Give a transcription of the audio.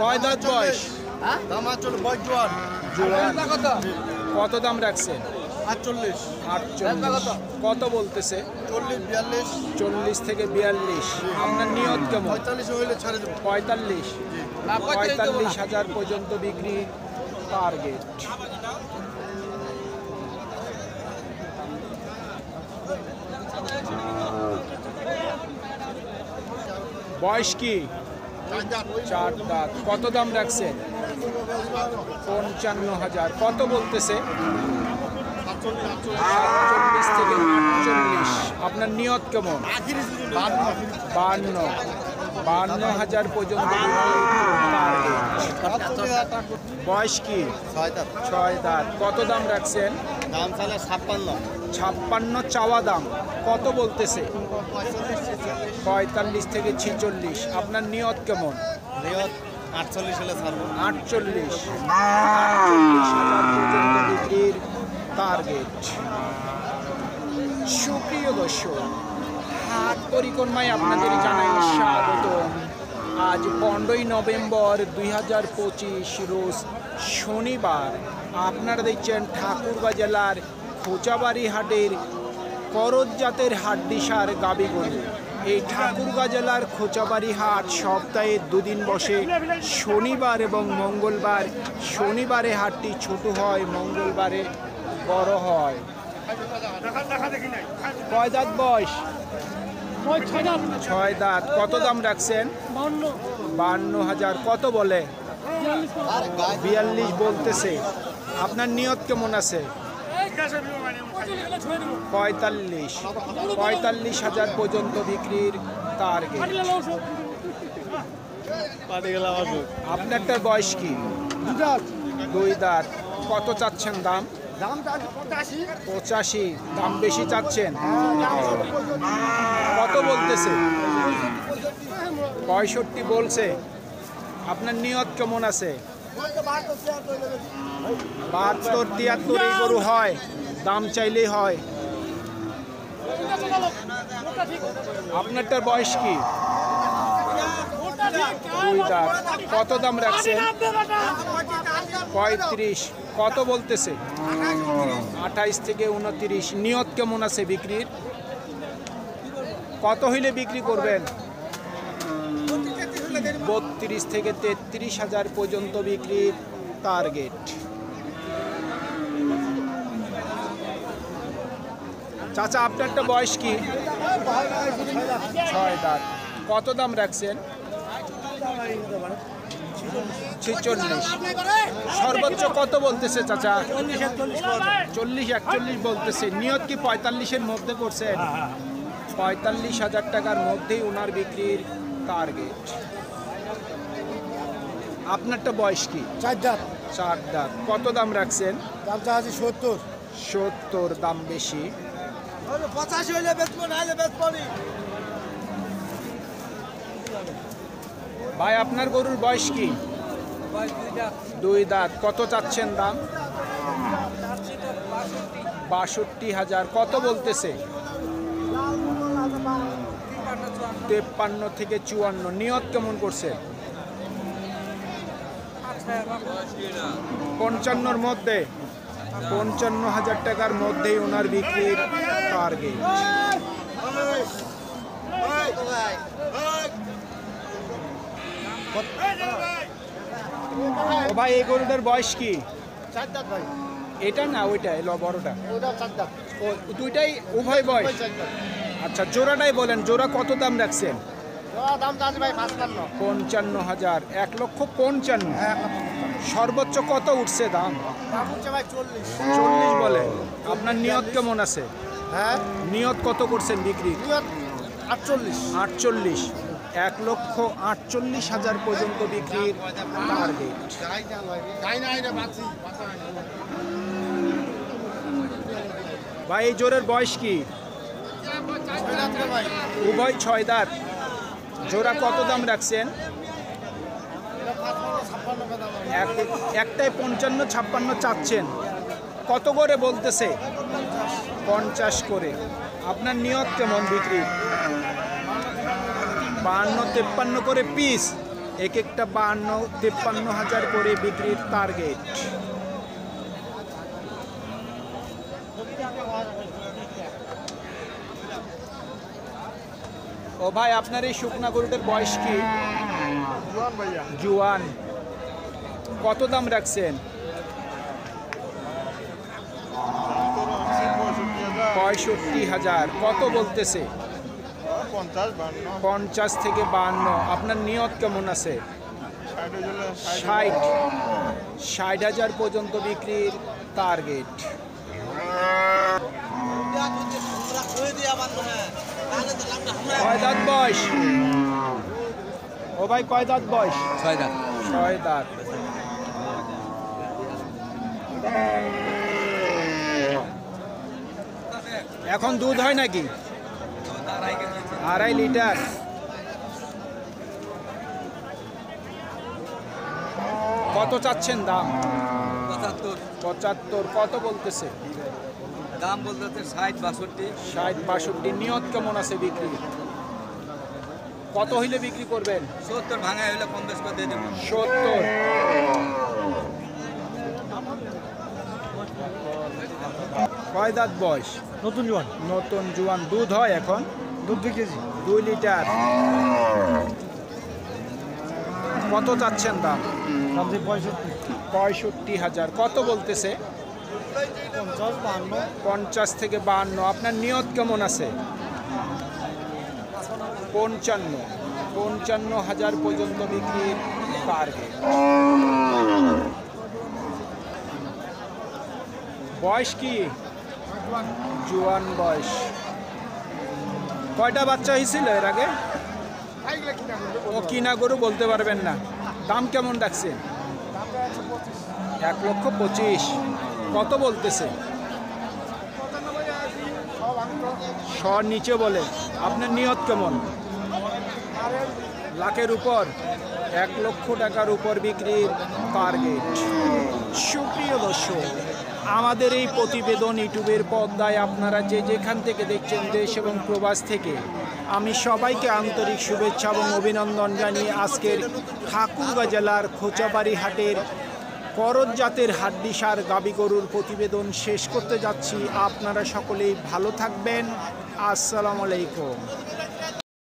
কয় দাঁত বয়স? দাম 48 বয়স জোয়ান। জোয়ান। কত দাম রাখছেন? 48 48। কত বলতেছে? 40 42 40 থেকে 42। আপনার নিয়ত কেমন? 45 হইলে ছাড়ে দেব। 45। 45,000 পর্যন্ত বিক্রি টার্গেট। বয়স কি? 4 দাঁত। কত দাম রাখছেন? 55,000। কত বলতেছে? 47 থেকে 48। আপনার নিয়ত কেমন? 52,000 পর্যন্ত বয়স কি? 6 দাঁত। কত দাম রাখছেন? দাম চাইলে 56। 56 চাওয়া দাম। কত বলতেছে? 45 থেকে 46। আপনার নিয়ত কেমন? নিয়ত 48 হলে ছাড়বো। 48,000 পর্যন্ত বিক্রির টার্গেট। সুপ্রিয় দর্শক, হাট পরিক্রমায় আপনাদের জানাই স্বাগত। আজ 15ই নভেম্বর 2025 রোজ শনিবার। আপনারা দেখছেন ঠাকুরগাঁ জেলার খোঁচাবাড়ি হাটের করজ জাতের হাড্ডিসার গাবি গরু। এই ঠাকুরগাঁ জেলার খোঁচাবাড়ি হাট সপ্তাহে দুদিন বসে, শনিবার এবং মঙ্গলবার। শনিবারে হাটটি ছোট হয়, মঙ্গলবারে বড় হয়। কয় দাঁত বয়স? 6 দাঁত। কত দাম রাখছেন? 52,000। কত বলে? 42 বলতেছে। আপনার নিয়ত কেমন আছে? 45,000 পর্যন্ত বিক্রির টার্গেট। আপনারটার বয়স কি? 2 দাঁত। কত চাচ্ছেন দাম? 85। দাম বেশি চাচ্ছেন? কত বলতেছে? 65 বলছে। আপনার নিয়ত কেমন আছে? 72 73 এই গরু হয়, দাম চাইলেই হয়। আপনারটার বয়স কি? 2 দাঁত। কত দাম রাখছেন? 35। কত বলতেছে? 28 থেকে 29। নিয়ত কেমন আছে বিক্রির? কত হইলে বিক্রি করবেন? 32 থেকে 33,000 পর্যন্ত বিক্রির টার্গেট। চাচা, আপনারটা বয়স কি? 6 দাঁত। কত দাম রাখছেন? 46। সর্বোচ্চ কত বলতেছে চাচা? 40 41 বলতেছে। নিয়ত কি 45-এর মধ্যে করছেন? 45,000 টাকার মধ্যেই ওনার বিক্রির টার্গেট। আপনারটা বয়স কি? 4 দাঁত। 4 দাঁত। কত দাম রাখছেন? দাম চাইছি 70। 70। দাম বেশি। 85 হইলে বেচবো, নাইলে বেচবো না। ভাই, আপনার গরুর বয়স কি? 2 দাঁত। কত চাচ্ছেন দাম? 62,000। কত বলতেছে? 53 থেকে 54। নিয়ত কেমন করছে? 55-র মধ্যে। 55,000 টাকার মধ্যেই ওনার বিক্রির টার্গেট। ও ভাই, এই গরুটার বয়স কি? 4 দাঁত ভাই। এটা না ওইটা, এলো বড়টা। ওটা 4 দাঁত। ও দুইটাই উভয় বয়স? 4 দাঁত। আচ্ছা, জোড়াটাই বলেন। জোড়া কত দাম রাখছেন? দাম চাইছি ভাই 55। 55,000। 1,55,000। সর্বোচ্চ কত উঠছে দাম? দাম হচ্ছে ভাই 40। 40 বলে। আপনার নিয়ত কেমন আছে? হ্যাঁ, নিয়ত কত করছেন বিক্রি? নিয়ত 48। 48। 1,48,000 পর্যন্ত বিক্রির টার্গেট। ভাই, এই জোরের বয়স কি? উভয় 6 দাঁত। জোড়া কত দাম রাখছেন? একটাই 55-56 চাচ্ছেন। কত করে বলতেছে? 50 করে। আপনার নিয়ত কেমন বিক্রি? 52-53 করে পিস। এক একটা 52-53 করে বিক্রির টার্গেট। ও ভাই, আপনার এই শুকনা গরুটার বয়স কি? জোয়ান ভাইয়া। জুয়ান। কত দাম রাখছেন? 65,000। কত বলতেছে? 50 থেকে 52। আপনার নিয়ত কেমন আছে? 60,000 পর্যন্ত বিক্রির টার্গেট। কয় দাঁত বয়স? ও ভাই, কয় দাঁত বয়স? 6 দাঁত। 6 দাঁত। এখন দুধ হয় নাকি? 2.5 লিটার। কত চাচ্ছেন দাম? 75। কত বলতেছে? দাম বলতে 60-62। 60-62। নিয়ত কেমন আছে বিক্রি? কত হইলে বিক্রি করবেন? 70 ভাঙা হইলে 50 করে দিয়ে দেবো। 70। কয় দাঁত বয়স? নতুন জোয়ান। নতুন জুয়ান। দুধ হয় এখন? দুধ 2 কেজি। 2 লিটার। কত চাচ্ছেন দাম? দাম 65। 65,000। কত বলতেছে? 50-52। 50 থেকে 52। আপনার নিয়ত কেমন আছে? 55,000 পর্যন্ত বিক্রির টার্গেট। বয়স কি? জুয়ান বয়স। কয়টা বাচ্চা হয়েছিল এর আগে? ও কিনা গরু বলতে পারবেন না। দাম কেমন রাখছেন? 1,25,000। কত বলতেছে? 100 নিচে বলে। আপনার নিয়ত কেমন? লাখের উপর? 1 লক্ষ টাকার উপর বিক্রির টার্গেট। সুপ্রিয় দর্শক, আমাদের এই প্রতিবেদন ইউটিউবের পর্দায় আপনারা যে যেখান থেকে দেখছেন, দেশ এবং প্রবাস থেকে, আমি সবাইকে আন্তরিক শুভেচ্ছা এবং অভিনন্দন জানিয়ে আজকের ঠাকুরগাঁ জেলার খোঁচাবাড়ি হাটের করজ জাতের হাড্ডিসার গাবি গরুর প্রতিবেদন শেষ করতে যাচ্ছি। আপনারা সকলেই ভালো থাকবেন। আসসালামু আলাইকুম।